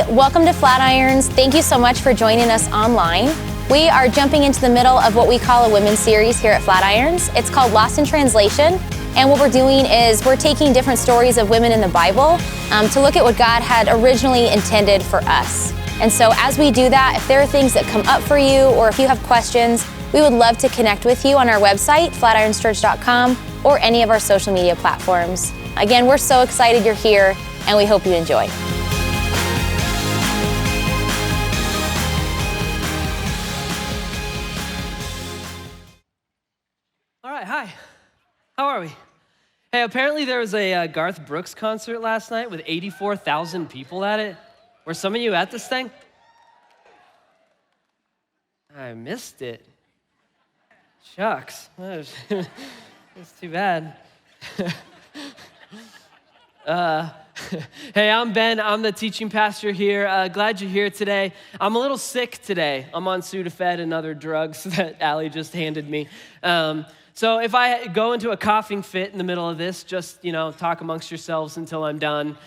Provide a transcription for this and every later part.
Hey, welcome to Flatirons. Thank you so much for joining us online. We are jumping into the middle of what we call a women's series here at Flatirons. It's called Lost in Translation. And what we're doing is we're taking different stories of women in the Bible to look at what God had originally intended for us. And so as we do that, if there are things that come up for you or if you have questions, we would love to connect with you on our website, flatirons.com, or any of our social media platforms. Again, we're so excited you're here, and we hope you enjoy. All right, hi. How are we? Hey, apparently there was a Garth Brooks concert last night with 84,000 people at it. Were some of you at this thing? I missed it. Shucks. That's too bad. Hey, I'm Ben. I'm the teaching pastor here. Glad you're here today. I'm a little sick today. I'm on Sudafed and other drugs that Allie just handed me. So if I go into a coughing fit in the middle of this, just, talk amongst yourselves until I'm done.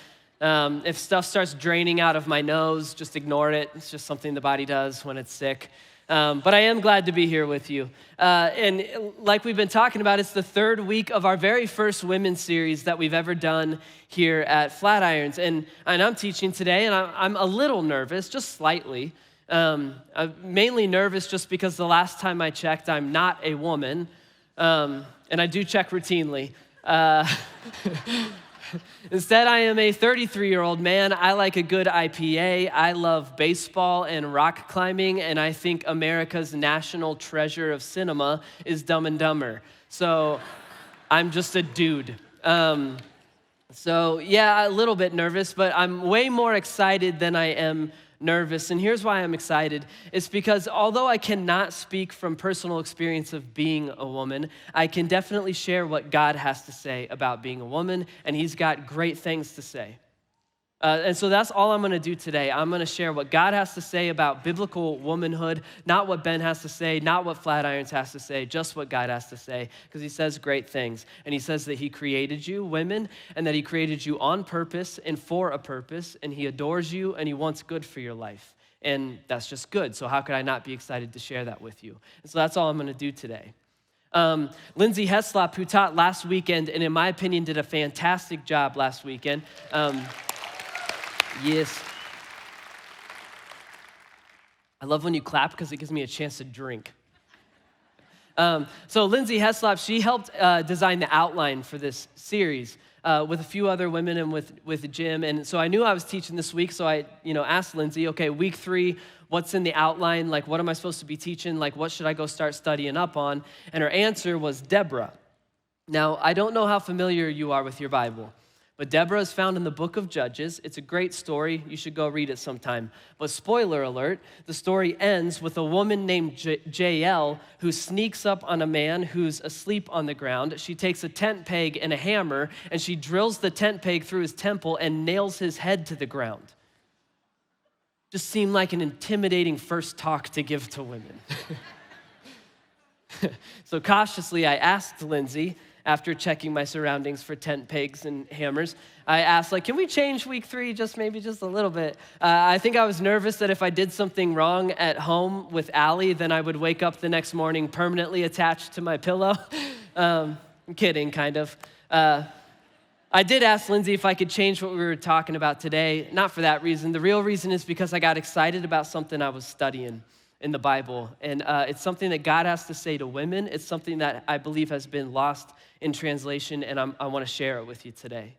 If stuff starts draining out of my nose, just ignore it. It's just something the body does when it's sick. But I am glad to be here with you. And like we've been talking about, it's the third week of our very first women's series that we've ever done here at Flatirons. And I'm teaching today, and I'm a little nervous, just slightly. I'm mainly nervous just because the last time I checked, I'm not a woman. And I do check routinely. Instead, I am a 33-year-old man. I like a good IPA. I love baseball and rock climbing, and I think America's national treasure of cinema is Dumb and Dumber. So I'm just a dude. So yeah, a little bit nervous, but I'm way more excited than I am nervous. And here's why I'm excited. It's because although I cannot speak from personal experience of being a woman, I can definitely share what God has to say about being a woman, and he's got great things to say. And so that's all I'm going to do today. I'm going to share what God has to say about biblical womanhood, not what Ben has to say, not what Flatirons has to say, just what God has to say, because he says great things. And he says that he created you, women, and that he created you on purpose and for a purpose, and he adores you, and he wants good for your life. And that's just good. So how could I not be excited to share that with you? And so that's all I'm going to do today. Lindsay Heslop, who taught last weekend, and in my opinion did a fantastic job last weekend. Yes. I love when you clap because it gives me a chance to drink. So Lindsay Heslop, she helped design the outline for this series with a few other women and with Jim. And so I knew I was teaching this week, so I asked Lindsay, okay, week 3, what's in the outline? Like, what am I supposed to be teaching? Like, what should I go start studying up on? And her answer was Deborah. Now, I don't know how familiar you are with your Bible, but Deborah is found in the book of Judges. It's a great story. You should go read it sometime. But spoiler alert, the story ends with a woman named Jael who sneaks up on a man who's asleep on the ground. She takes a tent peg and a hammer, and she drills the tent peg through his temple and nails his head to the ground. Just seemed like an intimidating first talk to give to women. So cautiously, I asked Lindsay, after checking my surroundings for tent pegs and hammers, I asked, can we change week 3 maybe just a little bit? I think I was nervous that if I did something wrong at home with Allie, then I would wake up the next morning permanently attached to my pillow. I'm kidding, kind of. I did ask Lindsay if I could change what we were talking about today. Not for that reason. The real reason is because I got excited about something I was studying in the Bible. And it's something that God has to say to women. It's something that I believe has been lost in translation, and I want to share it with you today.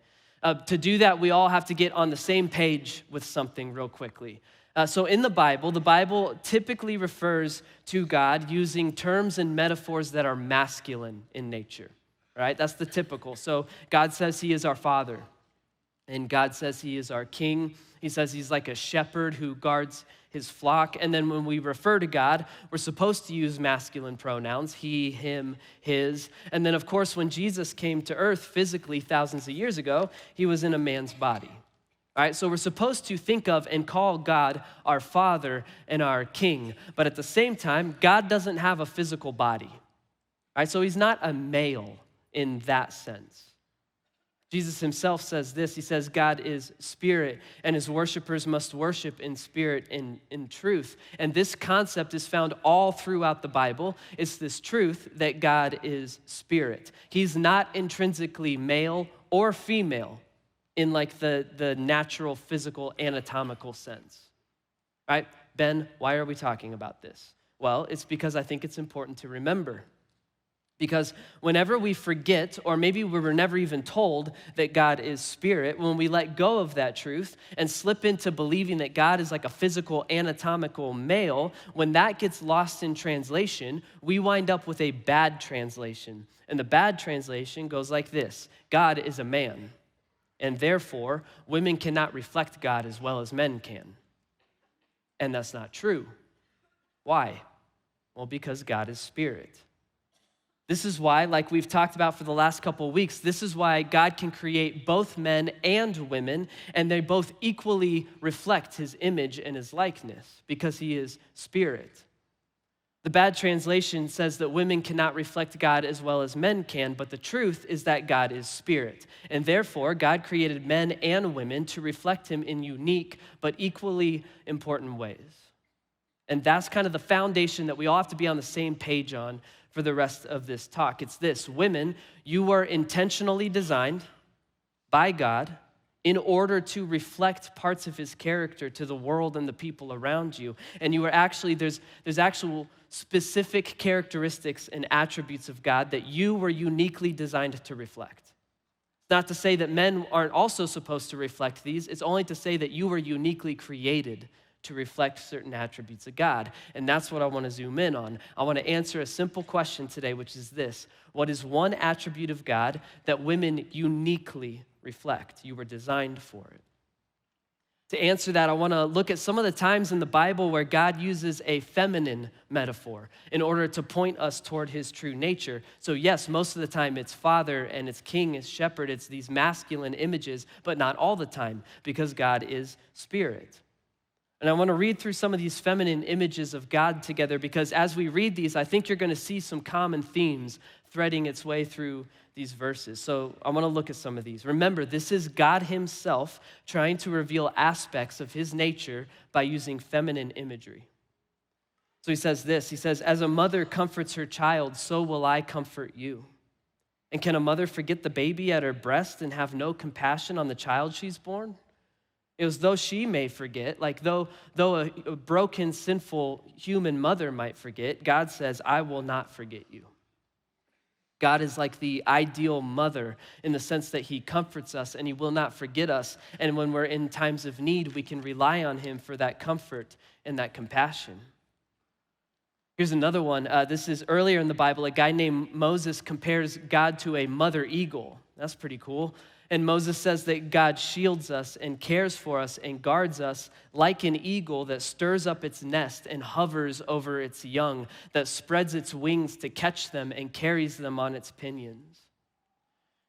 To do that, we all have to get on the same page with something real quickly. So in the Bible typically refers to God using terms and metaphors that are masculine in nature, right? That's the typical. So God says he is our father, and God says he is our king. He says he's like a shepherd who guards his flock. And then when we refer to God, we're supposed to use masculine pronouns, he, him, his. And then, of course, when Jesus came to earth physically thousands of years ago, he was in a man's body. All right, so we're supposed to think of and call God our Father and our King. But at the same time, God doesn't have a physical body. All right, so he's not a male in that sense. Jesus himself says this. He says, God is spirit, and his worshipers must worship in spirit and in truth. And this concept is found all throughout the Bible. It's this truth that God is spirit. He's not intrinsically male or female in like the natural, physical, anatomical sense. Right? Ben, why are we talking about this? Well, it's because I think it's important to remember. Because whenever we forget, or maybe we were never even told that God is spirit, when we let go of that truth and slip into believing that God is like a physical, anatomical male, when that gets lost in translation, we wind up with a bad translation. And the bad translation goes like this: God is a man, and therefore women cannot reflect God as well as men can. And that's not true. Why? Well, because God is spirit. This is why, like we've talked about for the last couple of weeks, this is why God can create both men and women, and they both equally reflect his image and his likeness, because he is spirit. The bad translation says that women cannot reflect God as well as men can, but the truth is that God is spirit. And therefore, God created men and women to reflect him in unique but equally important ways. And that's kind of the foundation that we all have to be on the same page on for the rest of this talk. It's this: women, you were intentionally designed by God in order to reflect parts of his character to the world and the people around you. And you are actually, there's actual specific characteristics and attributes of God that you were uniquely designed to reflect. It's not to say that men aren't also supposed to reflect these. It's only to say that you were uniquely created to reflect certain attributes of God. And that's what I want to zoom in on. I want to answer a simple question today, which is this: what is one attribute of God that women uniquely reflect? You were designed for it. To answer that, I want to look at some of the times in the Bible where God uses a feminine metaphor in order to point us toward his true nature. So yes, most of the time it's father and it's king, it's shepherd, it's these masculine images, but not all the time, because God is spirit. And I want to read through some of these feminine images of God together, because as we read these, I think you're going to see some common themes threading its way through these verses. So I want to look at some of these. Remember, this is God himself trying to reveal aspects of his nature by using feminine imagery. So he says this, he says, "As a mother comforts her child, so will I comfort you. And can a mother forget the baby at her breast and have no compassion on the child she's born? It was though she may forget, like though a broken, sinful human mother might forget, God says, I will not forget you." God is like the ideal mother in the sense that he comforts us and he will not forget us. And when we're in times of need, we can rely on him for that comfort and that compassion. Here's another one. This is earlier in the Bible. A guy named Moses compares God to a mother eagle. That's pretty cool. And Moses says that God shields us and cares for us and guards us like an eagle that stirs up its nest and hovers over its young, that spreads its wings to catch them and carries them on its pinions.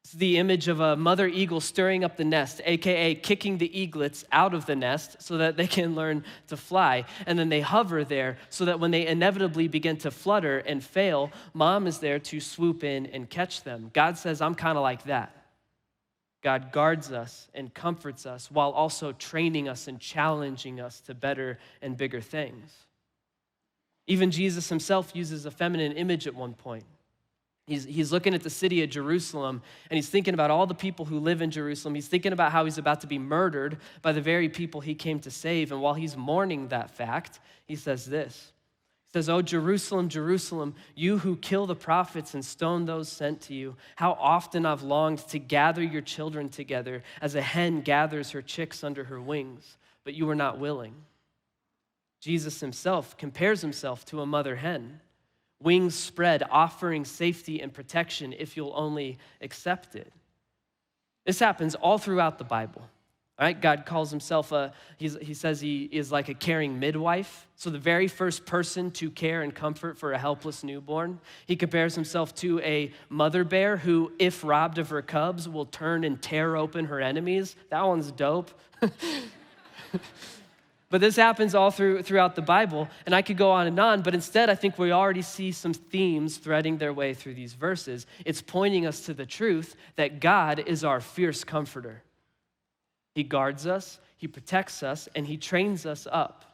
It's the image of a mother eagle stirring up the nest, aka kicking the eaglets out of the nest so that they can learn to fly. And then they hover there so that when they inevitably begin to flutter and fail, mom is there to swoop in and catch them. God says, I'm kind of like that. God guards us and comforts us while also training us and challenging us to better and bigger things. Even Jesus himself uses a feminine image at one point. He's looking at the city of Jerusalem, and he's thinking about all the people who live in Jerusalem. He's thinking about how he's about to be murdered by the very people he came to save. And while he's mourning that fact, he says this. He says, "Oh, Jerusalem, Jerusalem, you who kill the prophets and stone those sent to you, how often I've longed to gather your children together as a hen gathers her chicks under her wings, but you were not willing." Jesus himself compares himself to a mother hen, wings spread, offering safety and protection if you'll only accept it. This happens all throughout the Bible. All right, God calls himself he says he is like a caring midwife. So the very first person to care and comfort for a helpless newborn. He compares himself to a mother bear who, if robbed of her cubs, will turn and tear open her enemies. That one's dope. But this happens all throughout the Bible, and I could go on, but instead I think we already see some themes threading their way through these verses. It's pointing us to the truth that God is our fierce comforter. He guards us, he protects us, and he trains us up.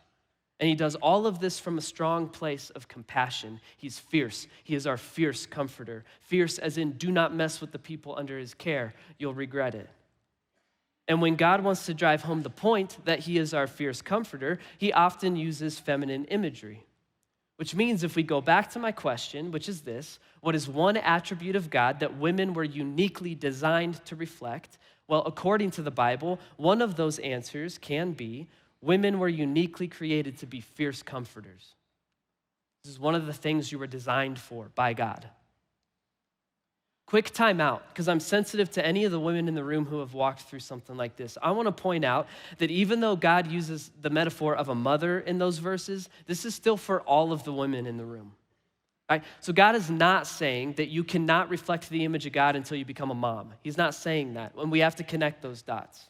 And he does all of this from a strong place of compassion. He's fierce. He is our fierce comforter. Fierce as in, do not mess with the people under his care. You'll regret it. And when God wants to drive home the point that he is our fierce comforter, he often uses feminine imagery. Which means if we go back to my question, which is this, what is one attribute of God that women were uniquely designed to reflect? Well, according to the Bible, one of those answers can be women were uniquely created to be fierce comforters. This is one of the things you were designed for by God. Quick time out, because I'm sensitive to any of the women in the room who have walked through something like this. I want to point out that even though God uses the metaphor of a mother in those verses, this is still for all of the women in the room. Right? So God is not saying that you cannot reflect the image of God until you become a mom. He's not saying that, and we have to connect those dots.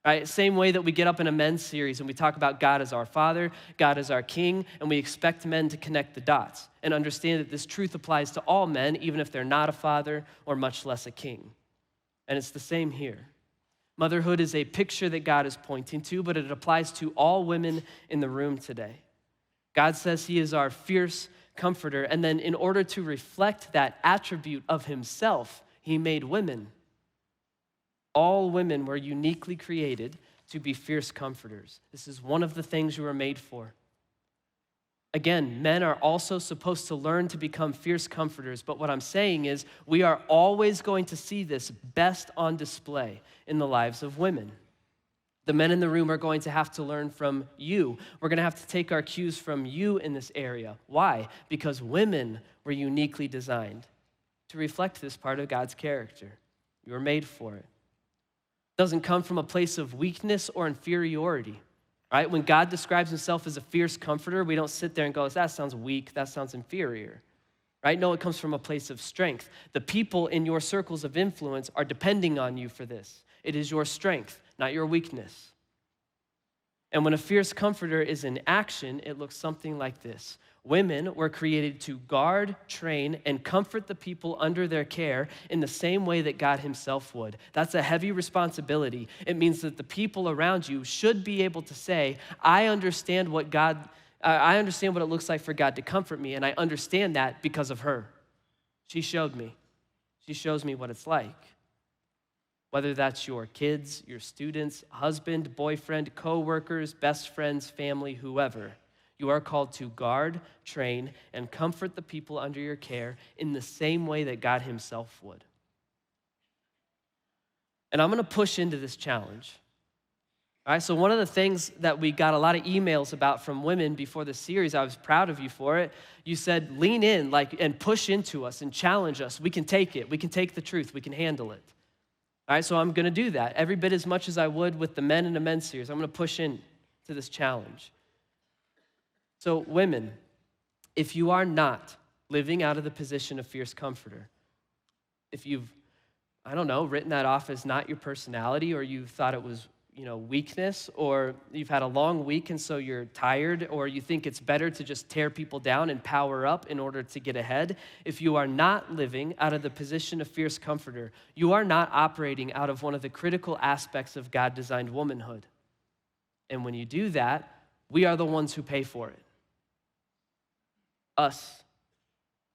Right? Same way that we get up in a men's series and we talk about God as our Father, God as our King, and we expect men to connect the dots and understand that this truth applies to all men, even if they're not a father or much less a king. And it's the same here. Motherhood is a picture that God is pointing to, but it applies to all women in the room today. God says he is our fierce comforter, and then in order to reflect that attribute of himself, he made women. All women were uniquely created to be fierce comforters. This is one of the things you were made for. Again, men are also supposed to learn to become fierce comforters, but what I'm saying is we are always going to see this best on display in the lives of women. The men in the room are going to have to learn from you. We're going to have to take our cues from you in this area. Why? Because women were uniquely designed to reflect this part of God's character. You were made for it. Doesn't come from a place of weakness or inferiority, right? When God describes himself as a fierce comforter, we don't sit there and go, that sounds weak, that sounds inferior, right? No, it comes from a place of strength. The people in your circles of influence are depending on you for this. It is your strength, not your weakness. And when a fierce comforter is in action, it looks something like this. Women were created to guard, train, and comfort the people under their care in the same way that God himself would. That's a heavy responsibility. It means that the people around you should be able to say, I understand what it looks like for God to comfort me, and I understand that because of her. She showed me. She shows me what it's like. Whether that's your kids, your students, husband, boyfriend, co-workers, best friends, family, whoever. You are called to guard, train, and comfort the people under your care in the same way that God himself would. And I'm going to push into this challenge. All right, so one of the things that we got a lot of emails about from women before the series, I was proud of you for it. You said, lean in and push into us and challenge us. We can take it. We can take the truth. We can handle it. All right, so I'm going to do that every bit as much as I would with the Men in the Men's series. I'm going to push in to this challenge. So women, if you are not living out of the position of fierce comforter, if you've, written that off as not your personality, or you thought it was, weakness, or you've had a long week and so you're tired, or you think it's better to just tear people down and power up in order to get ahead, if you are not living out of the position of fierce comforter, you are not operating out of one of the critical aspects of God-designed womanhood. And when you do that, we are the ones who pay for it. Us,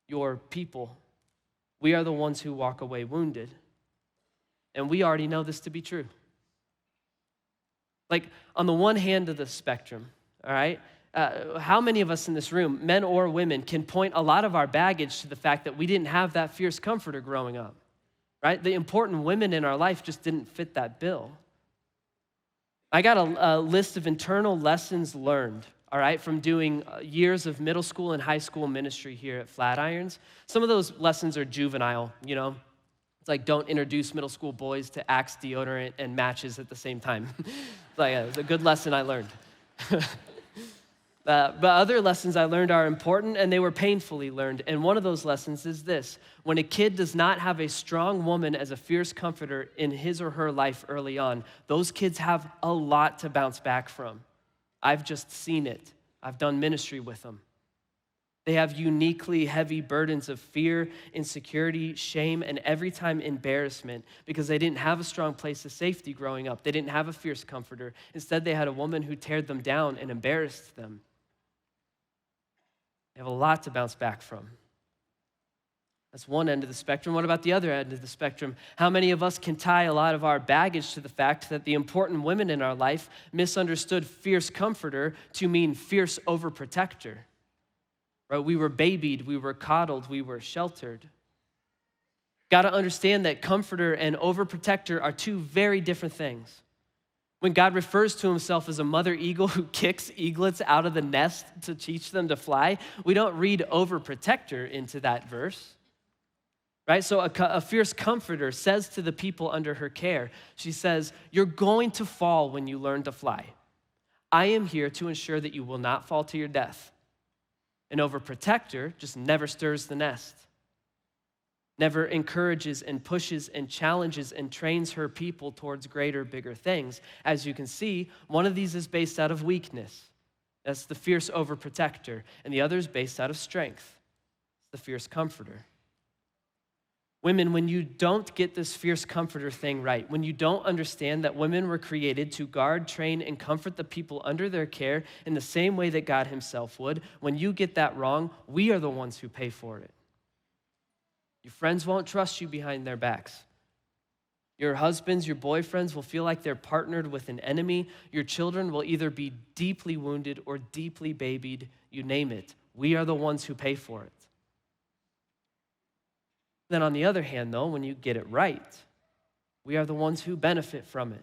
your people, we are the ones who walk away wounded. And we already know this to be true. Like, on the one hand of the spectrum, all right, how many of us in this room, men or women, can point a lot of our baggage to the fact that we didn't have that fierce comforter growing up, right? The important women in our life just didn't fit that bill. I got a list of internal lessons learned, all right, from doing years of middle school and high school ministry here at Flatirons. Some of those lessons are juvenile, It's like, don't introduce middle school boys to Axe deodorant and matches at the same time. It's a good lesson I learned. But other lessons I learned are important, and they were painfully learned. And one of those lessons is this. When a kid does not have a strong woman as a fierce comforter in his or her life early on, those kids have a lot to bounce back from. I've just seen it. I've done ministry with them. They have uniquely heavy burdens of fear, insecurity, shame, and every time embarrassment because they didn't have a strong place of safety growing up. They didn't have a fierce comforter. Instead, they had a woman who teared them down and embarrassed them. They have a lot to bounce back from. That's one end of the spectrum. What about the other end of the spectrum? How many of us can tie a lot of our baggage to the fact that the important women in our life misunderstood fierce comforter to mean fierce overprotector? Right? We were babied, we were coddled, we were sheltered. Got to understand that comforter and overprotector are two very different things. When God refers to himself as a mother eagle who kicks eaglets out of the nest to teach them to fly, we don't read overprotector into that verse. Right? So a fierce comforter says to the people under her care, she says, you're going to fall when you learn to fly. I am here to ensure that you will not fall to your death. An overprotector just never stirs the nest, never encourages and pushes and challenges and trains her people towards greater, bigger things. As you can see, one of these is based out of weakness. That's the fierce overprotector. And the other is based out of strength. It's the fierce comforter. Women, when you don't get this fierce comforter thing right, when you don't understand that women were created to guard, train, and comfort the people under their care in the same way that God himself would, when you get that wrong, we are the ones who pay for it. Your friends won't trust you behind their backs. Your husbands, your boyfriends will feel like they're partnered with an enemy. Your children will either be deeply wounded or deeply babied, you name it. We are the ones who pay for it. Then on the other hand, though, when you get it right, we are the ones who benefit from it.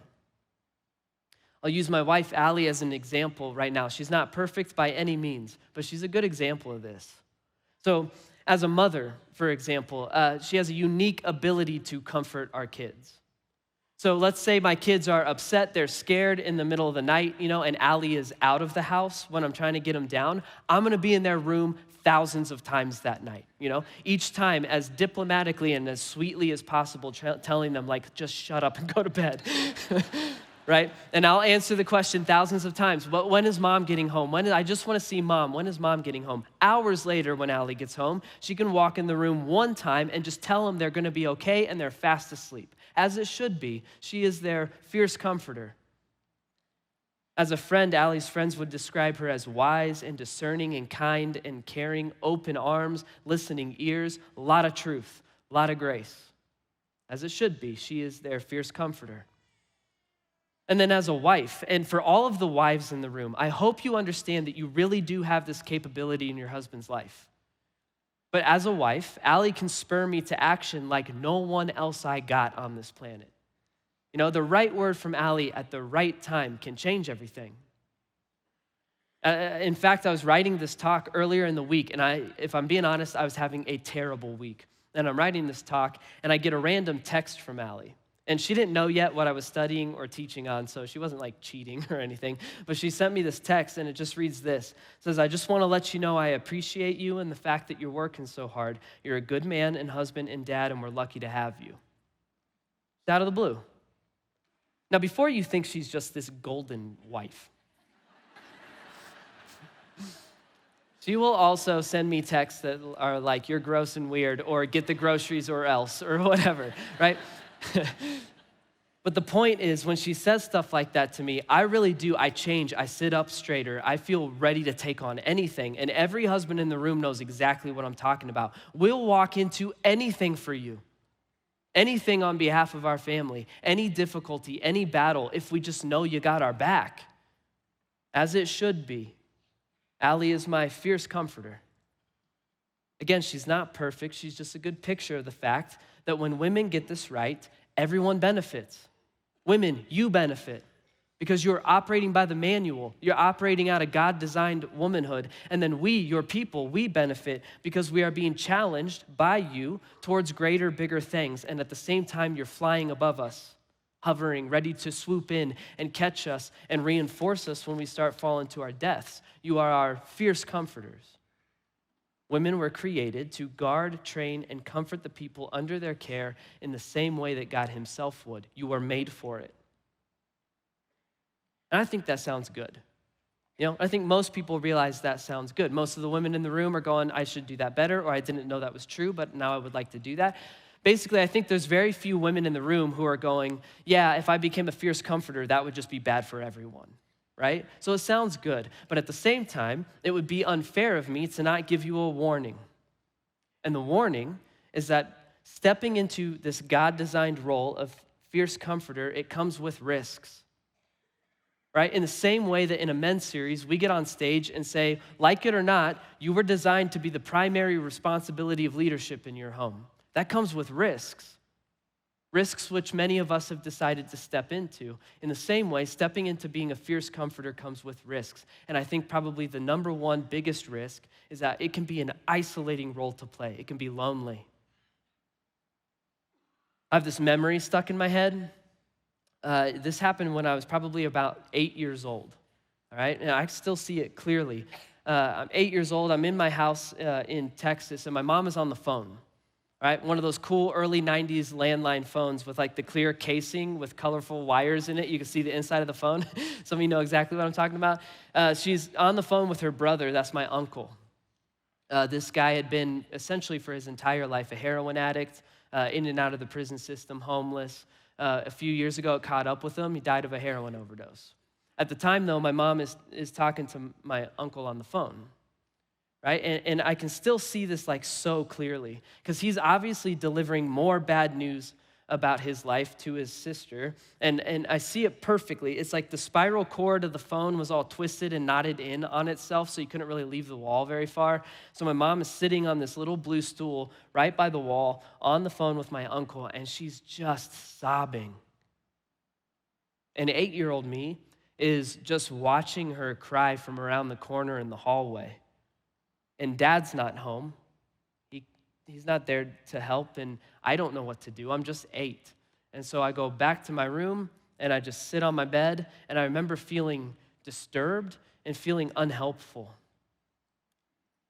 I'll use my wife, Allie, as an example right now. She's not perfect by any means, but she's a good example of this. So as a mother, for example, she has a unique ability to comfort our kids. So let's say my kids are upset, they're scared in the middle of the night, and Allie is out of the house when I'm trying to get them down. I'm gonna be in their room thousands of times that night, each time as diplomatically and as sweetly as possible, telling them like, just shut up and go to bed, right? And I'll answer the question thousands of times, but when is mom getting home? I just wanna see mom, when is mom getting home? Hours later when Allie gets home, she can walk in the room one time and just tell them they're gonna be okay and they're fast asleep. As it should be, she is their fierce comforter. As a friend, Allie's friends would describe her as wise and discerning and kind and caring, open arms, listening ears, a lot of truth, a lot of grace. As it should be, she is their fierce comforter. And then as a wife, and for all of the wives in the room, I hope you understand that you really do have this capability in your husband's life. But as a wife, Allie can spur me to action like no one else I got on this planet. The right word from Allie at the right time can change everything. In fact, I was writing this talk earlier in the week, and if I'm being honest, I was having a terrible week. And I'm writing this talk, and I get a random text from Allie. And she didn't know yet what I was studying or teaching on, so she wasn't like cheating or anything. But she sent me this text, and it just reads this. It says, I just want to let you know I appreciate you and the fact that you're working so hard. You're a good man and husband and dad, and we're lucky to have you. It's out of the blue. Now, before you think she's just this golden wife, she will also send me texts that are like, you're gross and weird, or get the groceries or else, or whatever, right? But the point is, when she says stuff like that to me, I really do, I change, I sit up straighter, I feel ready to take on anything, and every husband in the room knows exactly what I'm talking about. We'll walk into anything for you. Anything on behalf of our family, any difficulty, any battle, if we just know you got our back. As it should be. Allie is my fierce comforter. Again, she's not perfect. She's just a good picture of the fact that when women get this right, everyone benefits. Women, you benefit because you're operating by the manual. You're operating out of God-designed womanhood. And then we, your people, we benefit because we are being challenged by you towards greater, bigger things. And at the same time, you're flying above us, hovering, ready to swoop in and catch us and reinforce us when we start falling to our deaths. You are our fierce comforters. Women were created to guard, train, and comfort the people under their care in the same way that God himself would. You are made for it. And I think that sounds good. I think most people realize that sounds good. Most of the women in the room are going, I should do that better, or I didn't know that was true, but now I would like to do that. Basically, I think there's very few women in the room who are going, yeah, if I became a fierce comforter, that would just be bad for everyone, right? So it sounds good, but at the same time, it would be unfair of me to not give you a warning. And the warning is that stepping into this God-designed role of fierce comforter, it comes with risks. Right? In the same way that in a men's series, we get on stage and say, like it or not, you were designed to be the primary responsibility of leadership in your home. That comes with risks. Risks which many of us have decided to step into. In the same way, stepping into being a fierce comforter comes with risks. And I think probably the number one biggest risk is that it can be an isolating role to play. It can be lonely. I have this memory stuck in my head. This happened when I was probably about 8 years old, all right? And I still see it clearly. I'm 8 years old. I'm in my house in Texas, and my mom is on the phone, right? One of those cool early 90s landline phones with like the clear casing with colorful wires in it. You can see the inside of the phone. Some of you know exactly what I'm talking about. She's on the phone with her brother. That's my uncle. This guy had been essentially for his entire life a heroin addict, in and out of the prison system, homeless. A few years ago, it caught up with him. He died of a heroin overdose. At the time, though, my mom is talking to my uncle on the phone, right? And I can still see this like so clearly because he's obviously delivering more bad news about his life to his sister. And I see it perfectly. It's like the spiral cord of the phone was all twisted and knotted in on itself, so you couldn't really leave the wall very far. So my mom is sitting on this little blue stool right by the wall on the phone with my uncle, and she's just sobbing. And 8-year-old me is just watching her cry from around the corner in the hallway. And Dad's not home. He's not there to help, and I don't know what to do. I'm just 8. And so I go back to my room, and I just sit on my bed, and I remember feeling disturbed and feeling unhelpful.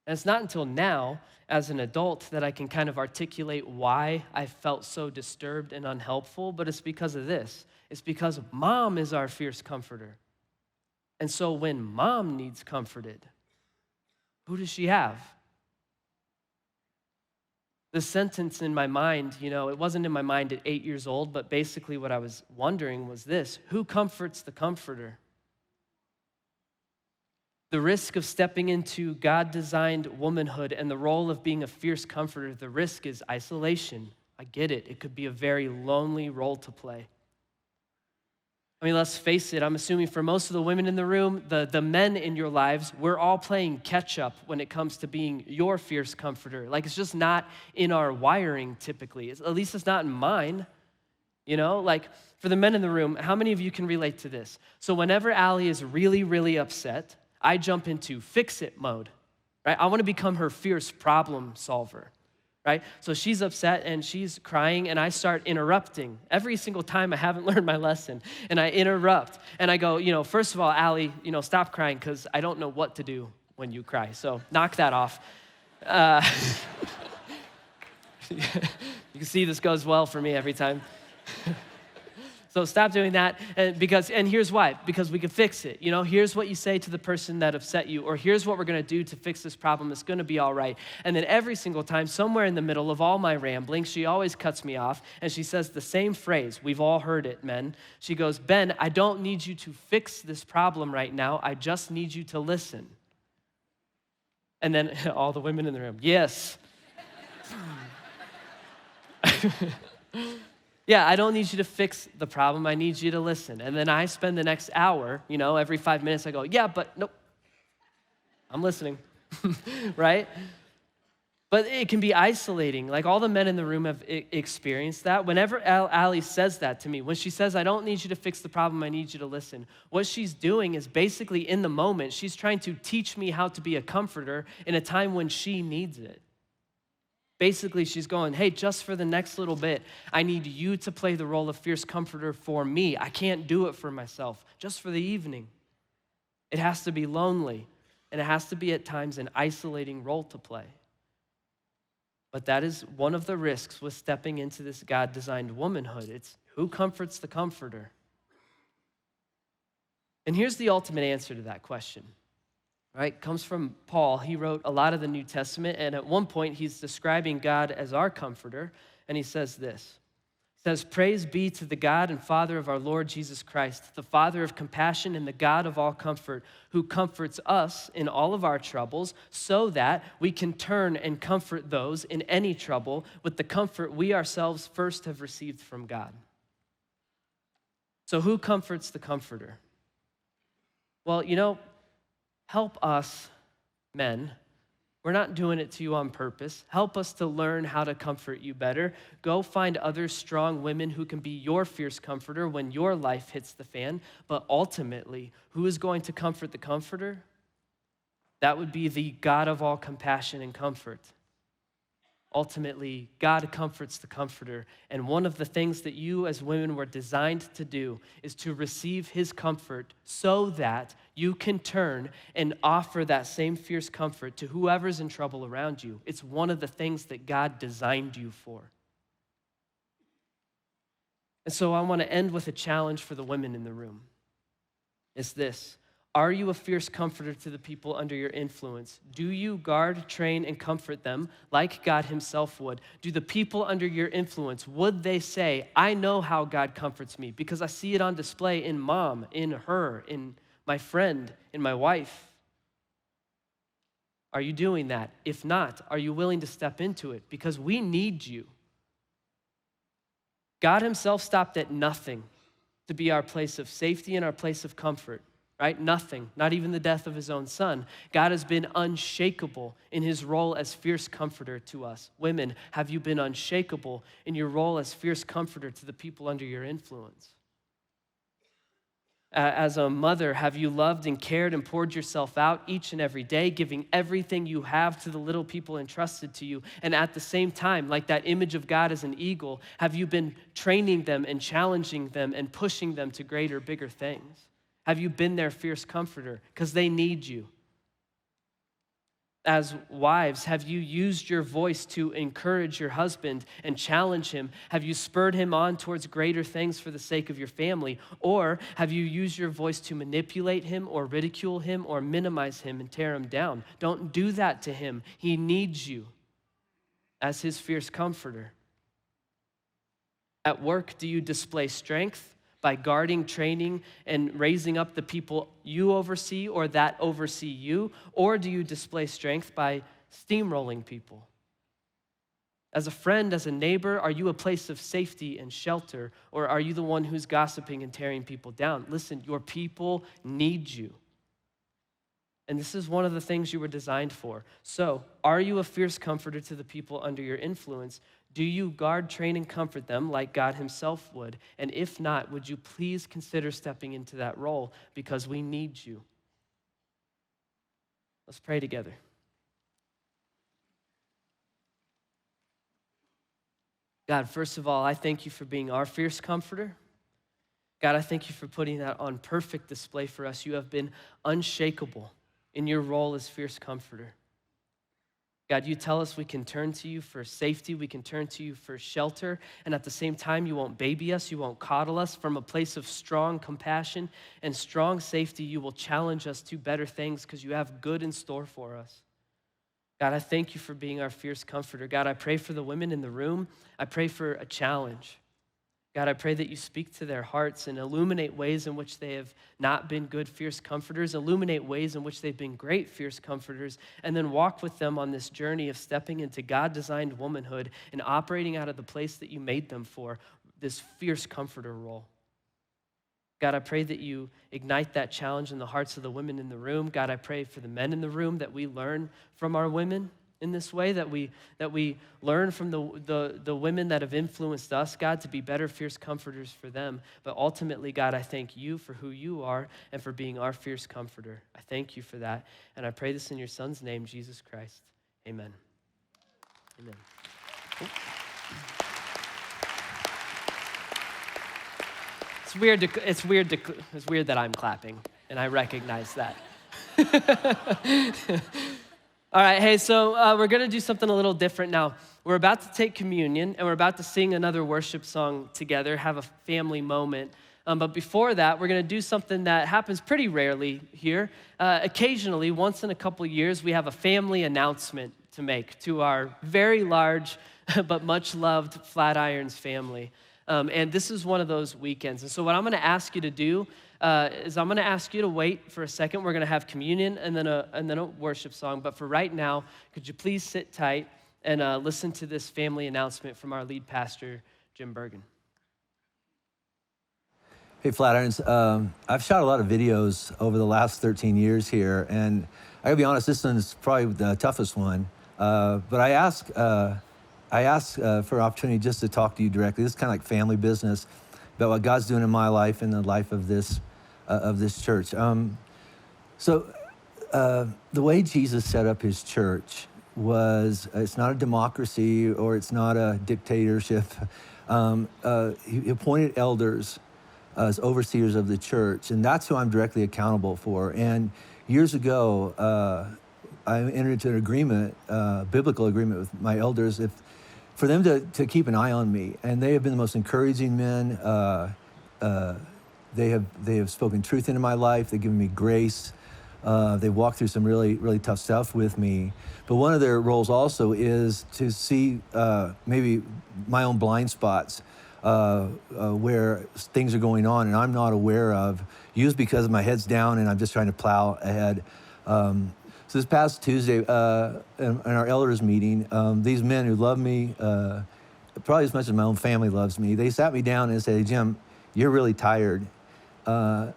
And it's not until now, as an adult, that I can kind of articulate why I felt so disturbed and unhelpful, but it's because of this. It's because Mom is our fierce comforter. And so when Mom needs comforted, who does she have? The sentence in my mind, it wasn't in my mind at 8 years old, but basically what I was wondering was this: who comforts the comforter? The risk of stepping into God-designed womanhood and the role of being a fierce comforter, the risk is isolation. I get it. It could be a very lonely role to play. I mean, let's face it, I'm assuming for most of the women in the room, the men in your lives, we're all playing catch up when it comes to being your fierce comforter. Like, it's just not in our wiring typically. At least it's not in mine. Like for the men in the room, how many of you can relate to this? So whenever Allie is really, really upset, I jump into fix-it mode, right? I want to become her fierce problem solver. Right? So she's upset and she's crying, and I start interrupting every single time I haven't learned my lesson. And I interrupt and I go, first of all, Allie, stop crying because I don't know what to do when you cry. So knock that off. You can see this goes well for me every time. So stop doing that, and here's why. Because we can fix it. Here's what you say to the person that upset you, or here's what we're going to do to fix this problem. It's going to be all right. And then every single time, somewhere in the middle of all my rambling, she always cuts me off, and she says the same phrase. We've all heard it, men. She goes, Ben, I don't need you to fix this problem right now. I just need you to listen. And then all the women in the room, yes. Yeah, I don't need you to fix the problem. I need you to listen. And then I spend the next hour, every 5 minutes I go, yeah, but nope. I'm listening, right? But it can be isolating. Like all the men in the room have experienced that. Whenever Allie says that to me, when she says, I don't need you to fix the problem, I need you to listen, what she's doing is basically in the moment, she's trying to teach me how to be a comforter in a time when she needs it. Basically, she's going, hey, just for the next little bit, I need you to play the role of fierce comforter for me. I can't do it for myself, just for the evening. It has to be lonely, and it has to be at times an isolating role to play. But that is one of the risks with stepping into this God-designed womanhood. It's who comforts the comforter? And here's the ultimate answer to that question. right? Comes from Paul. He wrote a lot of the New Testament, and at one point he's describing God as our comforter, and he says this. He says, "Praise be to the God and Father of our Lord Jesus Christ, the Father of compassion and the God of all comfort, who comforts us in all of our troubles, so that we can turn and comfort those in any trouble with the comfort we ourselves first have received from God." So who comforts the comforter? Well, help us, men. We're not doing it to you on purpose. Help us to learn how to comfort you better. Go find other strong women who can be your fierce comforter when your life hits the fan. But ultimately, who is going to comfort the comforter? That would be the God of all compassion and comfort. Ultimately, God comforts the comforter. And one of the things that you as women were designed to do is to receive his comfort so that you can turn and offer that same fierce comfort to whoever's in trouble around you. It's one of the things that God designed you for. And so I want to end with a challenge for the women in the room. It's this. Are you a fierce comforter to the people under your influence? Do you guard, train, and comfort them like God himself would? Do the people under your influence, would they say, "I know how God comforts me because I see it on display in mom, in her, in my friend, in my wife"? Are you doing that? If not, are you willing to step into it? Because we need you. God himself stopped at nothing to be our place of safety and our place of comfort. Right? Nothing, not even the death of his own son. God has been unshakable in his role as fierce comforter to us. Women, have you been unshakable in your role as fierce comforter to the people under your influence? As a mother, have you loved and cared and poured yourself out each and every day, giving everything you have to the little people entrusted to you? And at the same time, like that image of God as an eagle, have you been training them and challenging them and pushing them to greater, bigger things? Have you been their fierce comforter? Because they need you. As wives, have you used your voice to encourage your husband and challenge him? Have you spurred him on towards greater things for the sake of your family? Or have you used your voice to manipulate him or ridicule him or minimize him and tear him down? Don't do that to him. He needs you as his fierce comforter. At work, do you display strength by guarding, training, and raising up the people you oversee or that oversee you? Or do you display strength by steamrolling people? As a friend, as a neighbor, are you a place of safety and shelter? Or are you the one who's gossiping and tearing people down? Listen, your people need you. And this is one of the things you were designed for. So, are you a fierce comforter to the people under your influence? Do you guard, train, and comfort them like God himself would? And if not, would you please consider stepping into that role because we need you? Let's pray together. God, first of all, I thank you for being our fierce comforter. God, I thank you for putting that on perfect display for us. You have been unshakable in your role as fierce comforter. God, you tell us we can turn to you for safety, we can turn to you for shelter, and at the same time, you won't baby us, you won't coddle us. From a place of strong compassion and strong safety, you will challenge us to better things because you have good in store for us. God, I thank you for being our fierce comforter. God, I pray for the women in the room. I pray for a challenge. God, I pray that you speak to their hearts and illuminate ways in which they have not been good, fierce comforters, illuminate ways in which they've been great, fierce comforters, and then walk with them on this journey of stepping into God-designed womanhood and operating out of the place that you made them for, this fierce comforter role. God, I pray that you ignite that challenge in the hearts of the women in the room. God, I pray for the men in the room that we learn from our women in this way, that we learn from the women that have influenced us, God, to be better fierce comforters for them. But ultimately, God, I thank you for who you are and for being our fierce comforter. I thank you for that. And I pray this in your son's name, Jesus Christ. Amen. Amen. It's weird that I'm clapping, and I recognize that. All right, hey, so we're going to do something a little different now. We're about to take communion, and we're about to sing another worship song together, have a family moment. But before that, we're going to do something that happens pretty rarely here. Occasionally, once in a couple years, we have a family announcement to make to our very large but much loved Flatirons family. And this is one of those weekends. And so what I'm going to ask you to do is I'm going to ask you to wait for a second. We're going to have communion and then a worship song. But for right now, could you please sit tight and listen to this family announcement from our lead pastor, Jim Bergen. Hey, Flatirons. I've shot a lot of videos over the last 13 years here, and I gotta be honest, this one's probably the toughest one. But I ask for an opportunity just to talk to you directly. This is kind of like family business about what God's doing in my life and the life of this church. The way Jesus set up his church was, it's not a democracy or it's not a dictatorship. He appointed elders as overseers of the church, and that's who I'm directly accountable for. And years ago, I entered into an agreement, biblical agreement with my elders, for them to keep an eye on me. And they have been the most encouraging men. They have spoken truth into my life. They've given me grace. They walked through some really, really tough stuff with me. But one of their roles also is to see maybe my own blind spots, where things are going on and I'm not aware of, usually because my head's down and I'm just trying to plow ahead. So this past Tuesday, in our elders meeting, these men who love me, probably as much as my own family loves me, they sat me down and said, "Hey, Jim, you're really tired." I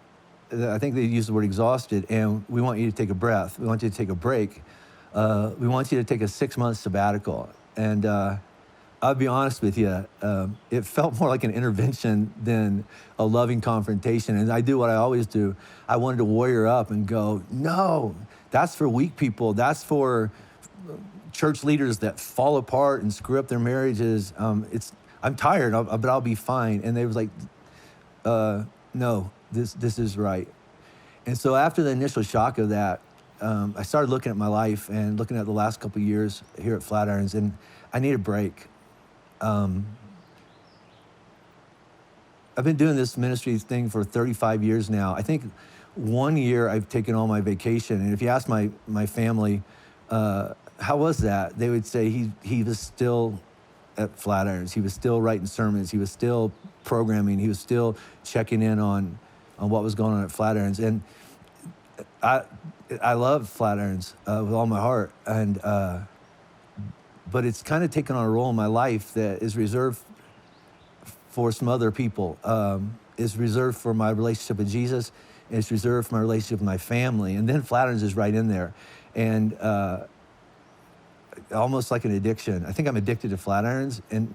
think they used the word exhausted, and we want you to take a breath. We want you to take a break. We want you to take a 6-month sabbatical. And I'll be honest with you, it felt more like an intervention than a loving confrontation. And I do what I always do. I wanted to warrior up and go, no, that's for weak people. That's for church leaders that fall apart and screw up their marriages. I'm tired, but I'll be fine. And they was like, no, this is right. And so after the initial shock of that, I started looking at my life and looking at the last couple of years here at Flatirons, and I need a break. I've been doing this ministry thing for 35 years now. I think 1 year I've taken all my vacation, and if you ask my family, how was that? They would say he was still at Flatirons. He was still writing sermons. He was still programming. He was still checking in on what was going on at Flatirons. And I love Flatirons with all my heart. And but it's kind of taken on a role in my life that is reserved for some other people. It's reserved for my relationship with Jesus. And it's reserved for my relationship with my family. And then Flatirons is right in there. And almost like an addiction. I think I'm addicted to Flatirons, and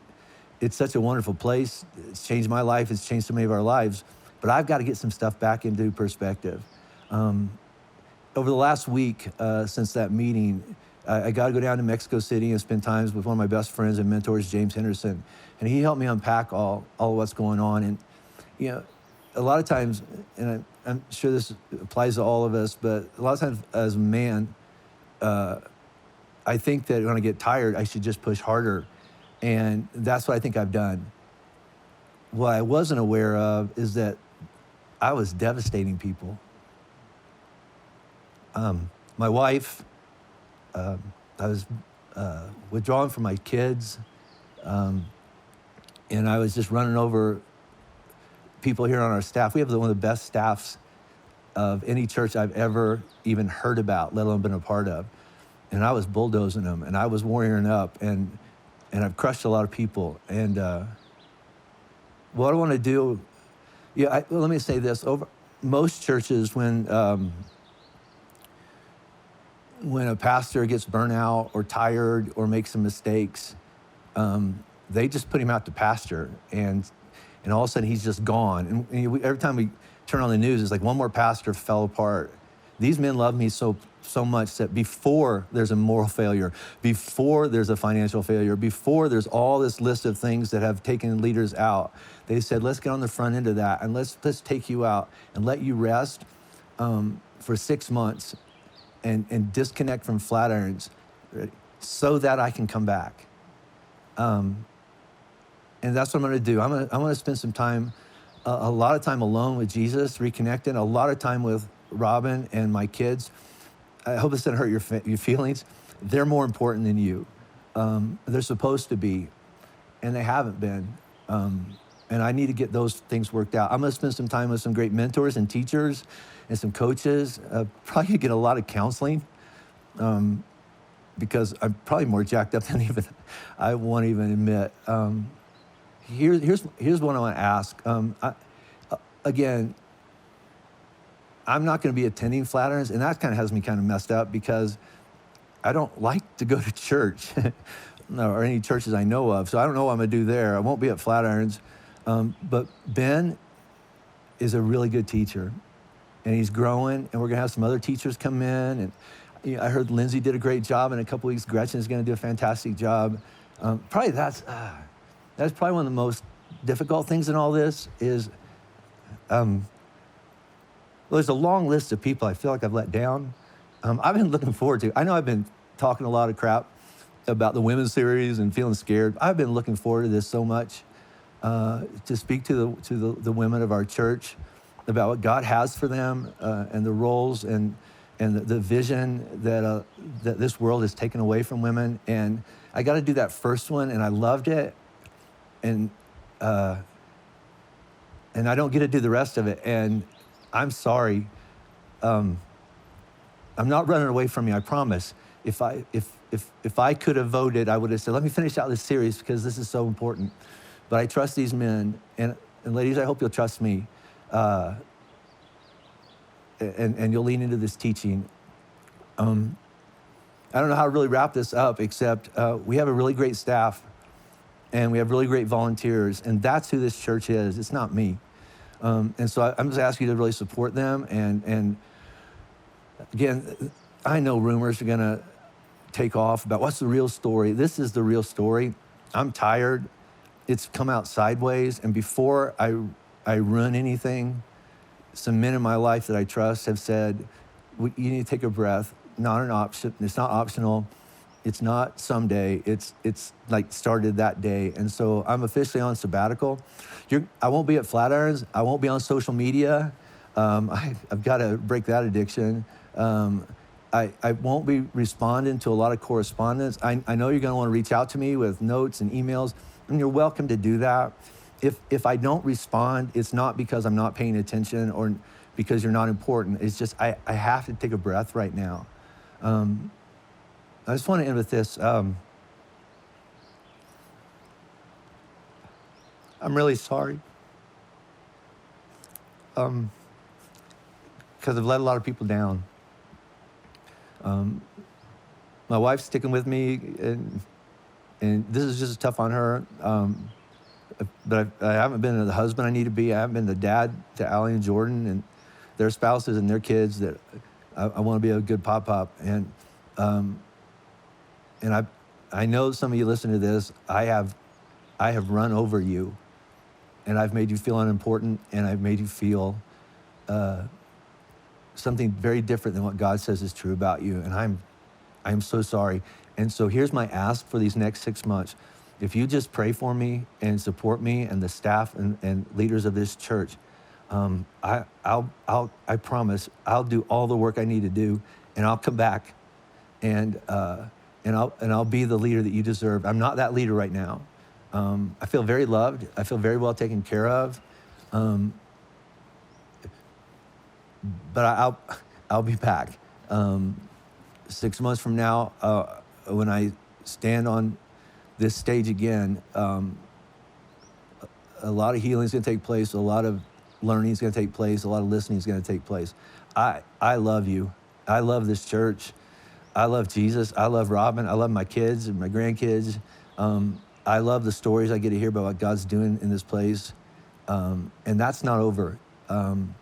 it's such a wonderful place. It's changed my life. It's changed so many of our lives. But I've got to get some stuff back into perspective. Over the last week since that meeting, I got to go down to Mexico City and spend time with one of my best friends and mentors, James Henderson. And he helped me unpack all what's going on. And, you know, a lot of times, and I'm sure this applies to all of us, but a lot of times as a man, I think that when I get tired, I should just push harder. And that's what I think I've done. What I wasn't aware of is that I was devastating people. My wife, I was withdrawing from my kids, and I was just running over people here on our staff. We have one of the best staffs of any church I've ever even heard about, let alone been a part of. And I was bulldozing them, and I was warrioring up, and I've crushed a lot of people. And what I want to do, let me say this: over most churches, when a pastor gets burnt out or tired or makes some mistakes, they just put him out to pasture, and all of a sudden he's just gone. And every time we turn on the news, it's like one more pastor fell apart. These men love me so much that before there's a moral failure, before there's a financial failure, before there's all this list of things that have taken leaders out, they said, let's get on the front end of that and let's take you out and let you rest for 6 months and disconnect from Flatirons so that I can come back. And that's what I'm going to do. I'm going to spend some time a lot of time alone with Jesus, reconnecting, a lot of time with Robin and my kids. I hope this doesn't hurt your feelings. They're more important than you. They're supposed to be, and they haven't been. And I need to get those things worked out. I'm gonna spend some time with some great mentors and teachers and some coaches. Probably gonna get a lot of counseling because I'm probably more jacked up than even I won't even admit. Here's what I want to ask. Again, I'm not going to be attending Flatirons, and that kind of has me kind of messed up because I don't like to go to church or any churches I know of. So I don't know what I'm going to do there. I won't be at Flatirons. But Ben is a really good teacher, and he's growing, and we're going to have some other teachers come in. And I heard Lindsay did a great job, and in a couple weeks, Gretchen is going to do a fantastic job. Probably that's probably one of the most difficult things in all this is, well, there's a long list of people I feel like I've let down. I've been looking forward to, I know I've been talking a lot of crap about the women's series and feeling scared. I've been looking forward to this so much, to speak to the women of our church about what God has for them, and the roles and the vision that this world has taken away from women. And I got to do that first one, and I loved it. And I don't get to do the rest of it. And I'm sorry. I'm not running away from you, I promise. If I could have voted, I would have said, let me finish out this series because this is so important. But I trust these men, and ladies, I hope you'll trust me. And you'll lean into this teaching. I don't know how to really wrap this up, except we have a really great staff, and we have really great volunteers, and that's who this church is. It's not me. And so I'm just asking you to really support them. And again, I know rumors are gonna take off about what's the real story. This is the real story. I'm tired. It's come out sideways. And before I run anything, some men in my life that I trust have said, you need to take a breath. Not an option. It's not optional. It's not someday. It's like started that day. And so I'm officially on sabbatical. I won't be at Flatirons. I won't be on social media. I've got to break that addiction. I won't be responding to a lot of correspondence. I know you're going to want to reach out to me with notes and emails, and you're welcome to do that. If I don't respond, it's not because I'm not paying attention or because you're not important. It's just I have to take a breath right now. I just want to end with this. I'm really sorry. Because I've let a lot of people down. My wife's sticking with me, and this is just tough on her. But I haven't been the husband I need to be. I haven't been the dad to Allie and Jordan and their spouses and their kids that I want to be a good pop. And I know some of you listen to this. I have run over you, and I've made you feel unimportant, and I've made you feel something very different than what God says is true about you. And I'm so sorry. And so here's my ask for these next 6 months. If you just pray for me and support me and the staff and leaders of this church, I promise I'll do all the work I need to do, and I'll come back, and I'll be the leader that you deserve. I'm not that leader right now. I feel very loved. I feel very well taken care of. But I'll be back. 6 months from now, when I stand on this stage again, a lot of healing is going to take place. A lot of learning is going to take place. A lot of listening is going to take place. I love you. I love this church. I love Jesus. I love Robin. I love my kids and my grandkids. I love the stories I get to hear about what God's doing in this place. And that's not over. I'm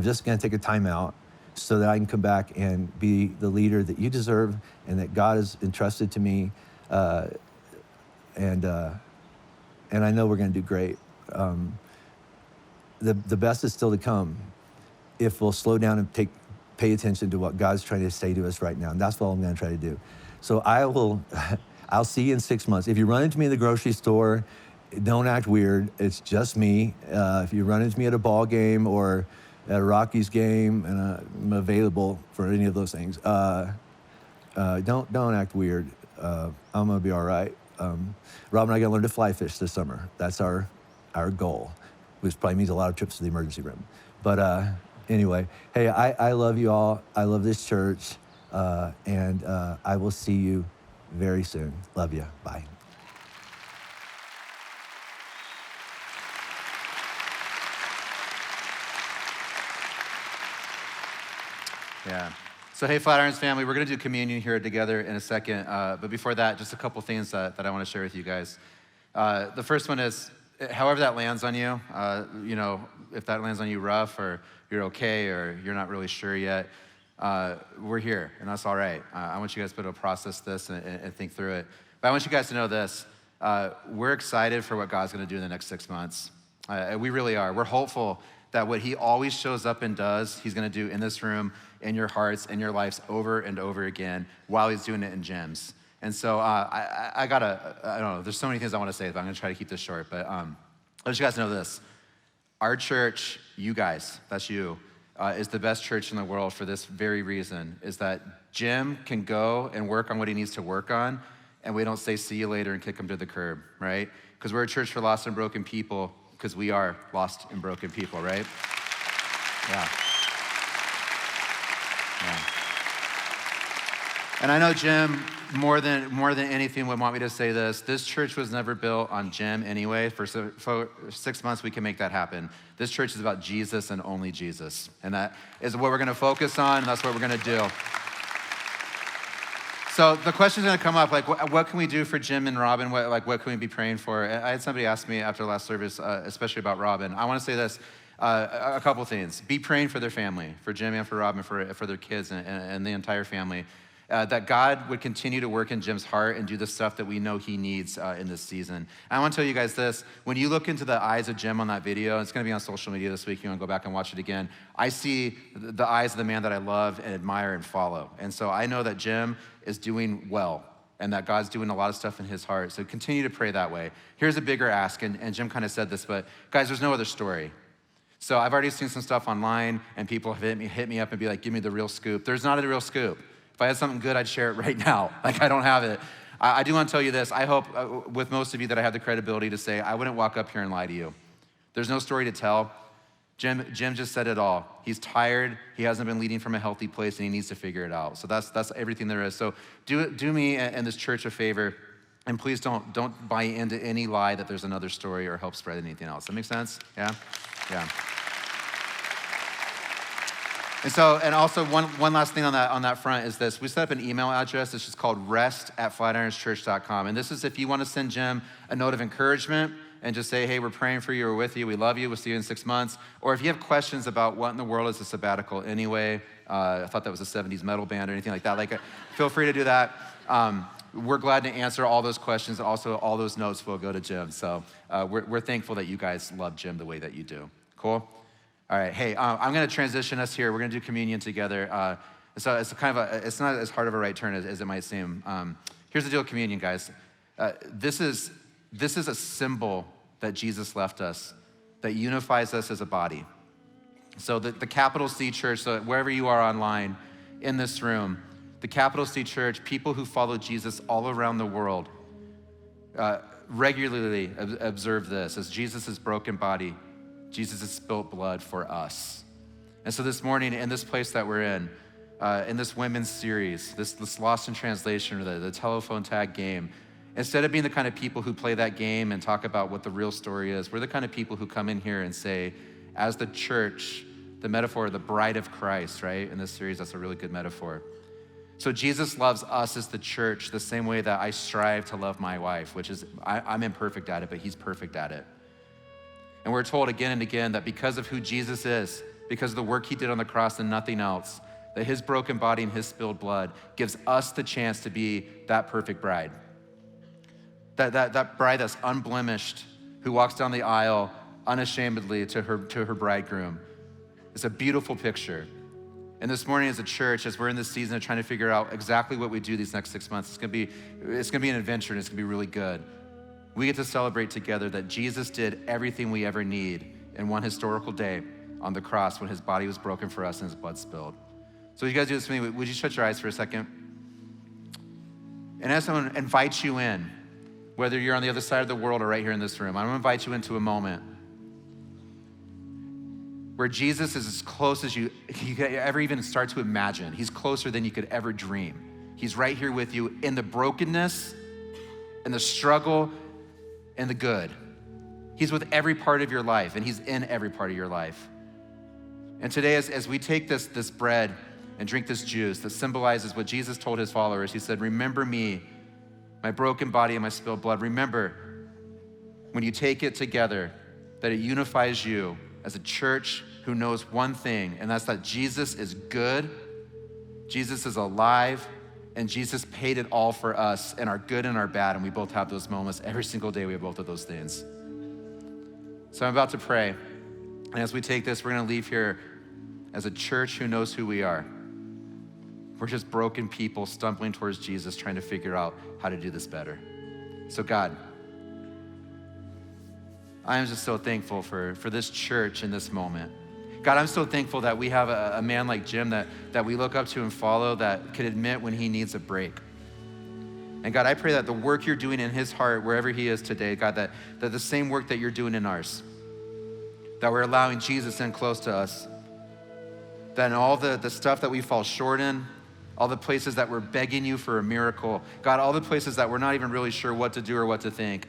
just going to take a time out so that I can come back and be the leader that you deserve and that God has entrusted to me. And I know we're going to do great. The best is still to come if we'll slow down and pay attention to what God's trying to say to us right now. And that's what I'm going to try to do. So I'll see you in 6 months. If you run into me in the grocery store don't act weird. It's just me. If you run into me at a ball game or at a Rockies game, and I'm available for any of those things, don't act weird. I'm gonna be all right. Rob and I gotta learn to fly fish this summer. That's our goal, which probably means a lot of trips to the emergency room. But anyway, hey, I love you all. I love this church, and I will see you very soon. Love you. Bye. Yeah. So hey, Flatirons family, we're gonna do communion here together in a second. But before that, just a couple things that I wanna share with you guys. The first one is, however that lands on you, if that lands on you rough or you're okay or you're not really sure yet, we're here and that's all right. I want you guys to be able to process this and think through it. But I want you guys to know this, we're excited for what God's gonna do in the next 6 months. We really are. We're hopeful that what he always shows up and does, he's gonna do in this room, in your hearts, in your lives over and over again while he's doing it in gyms. And so I don't know, there's so many things I wanna say, but I'm gonna try to keep this short. But I want you guys to know this. Our church, you guys, that's you, is the best church in the world for this very reason, is that Jim can go and work on what he needs to work on, and we don't say see you later and kick him to the curb, right? Because we're a church for lost and broken people, because we are lost and broken people, right? Yeah. And I know Jim, more than anything, would want me to say this. This church was never built on Jim anyway. For 6 months, we can make that happen. This church is about Jesus and only Jesus. And that is what we're gonna focus on, and that's what we're gonna do. So the question's gonna come up, like, what can we do for Jim and Robin? What can we be praying for? I had somebody ask me after last service, especially about Robin. I wanna say this, a couple things. Be praying for their family, for Jim and for Robin, for their kids and the entire family. That God would continue to work in Jim's heart and do the stuff that we know he needs in this season. And I want to tell you guys this, when you look into the eyes of Jim on that video, it's gonna be on social media this week, you wanna go back and watch it again, I see the eyes of the man that I love and admire and follow. And so I know that Jim is doing well and that God's doing a lot of stuff in his heart. So continue to pray that way. Here's a bigger ask, and Jim kind of said this, but guys, there's no other story. So I've already seen some stuff online and people have hit me up and be like, give me the real scoop. There's not a real scoop. If I had something good, I'd share it right now. Like, I don't have it. I do want to tell you this. I hope with most of you that I have the credibility to say, I wouldn't walk up here and lie to you. There's no story to tell. Jim just said it all. He's tired. He hasn't been leading from a healthy place, and he needs to figure it out. So that's everything there is. So do me and this church a favor, and please don't buy into any lie that there's another story or help spread anything else. That make sense? Yeah? Yeah. And also one last thing on that front is this. We set up an email address. It's just called rest@flatirons.church.com. And this is if you want to send Jim a note of encouragement and just say, hey, we're praying for you, we're with you, we love you, we'll see you in 6 months. Or if you have questions about what in the world is a sabbatical anyway, I thought that was a 70s metal band or anything like that, feel free to do that. We're glad to answer all those questions. Also, all those notes will go to Jim. So we're thankful that you guys love Jim the way that you do. Cool? All right, hey, I'm gonna transition us here. We're gonna do communion together. So it's it's not as hard of a right turn as it might seem. Here's the deal with communion, guys. This is a symbol that Jesus left us that unifies us as a body. So the capital C church, so wherever you are online, in this room, the capital C church, people who follow Jesus all around the world, regularly observe this as Jesus' broken body, Jesus' spilt blood for us. And so this morning, in this place that we're in this women's series, this Lost in Translation, or the telephone tag game, instead of being the kind of people who play that game and talk about what the real story is, we're the kind of people who come in here and say, as the church, the metaphor, the bride of Christ, right? In this series, that's a really good metaphor. So Jesus loves us as the church the same way that I strive to love my wife, which is, I'm imperfect at it, but he's perfect at it. And we're told again and again that because of who Jesus is, because of the work he did on the cross and nothing else, that his broken body and his spilled blood gives us the chance to be that perfect bride. That bride that's unblemished, who walks down the aisle unashamedly to her bridegroom. It's a beautiful picture. And this morning as a church, as we're in this season of trying to figure out exactly what we do these next 6 months, it's gonna be an adventure and it's gonna be really good. we get to celebrate together that Jesus did everything we ever need in one historical day on the cross when his body was broken for us and his blood spilled. So you guys do this for me. Would you shut your eyes for a second? And as someone invites you in, whether you're on the other side of the world or right here in this room, I'm gonna invite you into a moment where Jesus is as close as you could ever even start to imagine. He's closer than you could ever dream. He's right here with you in the brokenness, in the struggle, and the good. He's with every part of your life, and he's in every part of your life. And today, as we take this bread and drink this juice that symbolizes what Jesus told his followers, he said, remember me, my broken body and my spilled blood. Remember, when you take it together, that it unifies you as a church who knows one thing, and that's that Jesus is good, Jesus is alive, and Jesus paid it all for us in our good and our bad, and we both have those moments. Every single day we have both of those things. So I'm about to pray, and as we take this, we're gonna leave here as a church who knows who we are. We're just broken people stumbling towards Jesus, trying to figure out how to do this better. So God, I am just so thankful for this church in this moment. God, I'm so thankful that we have a man like Jim that we look up to and follow, that could admit when he needs a break. And God, I pray that the work you're doing in his heart, wherever he is today, God, that the same work that you're doing in ours, that we're allowing Jesus in close to us, that in all the stuff that we fall short in, all the places that we're begging you for a miracle, God, all the places that we're not even really sure what to do or what to think,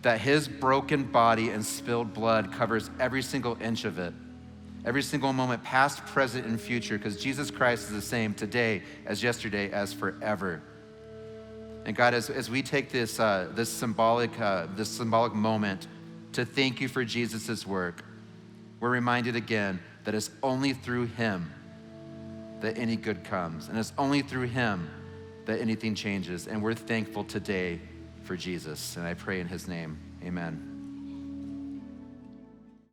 that his broken body and spilled blood covers every single inch of it, every single moment, past, present, and future, because Jesus Christ is the same today as yesterday as forever. And God, as we take this symbolic moment to thank you for Jesus' work, we're reminded again that it's only through him that any good comes, and it's only through him that anything changes. And we're thankful today for Jesus, and I pray in his name, amen.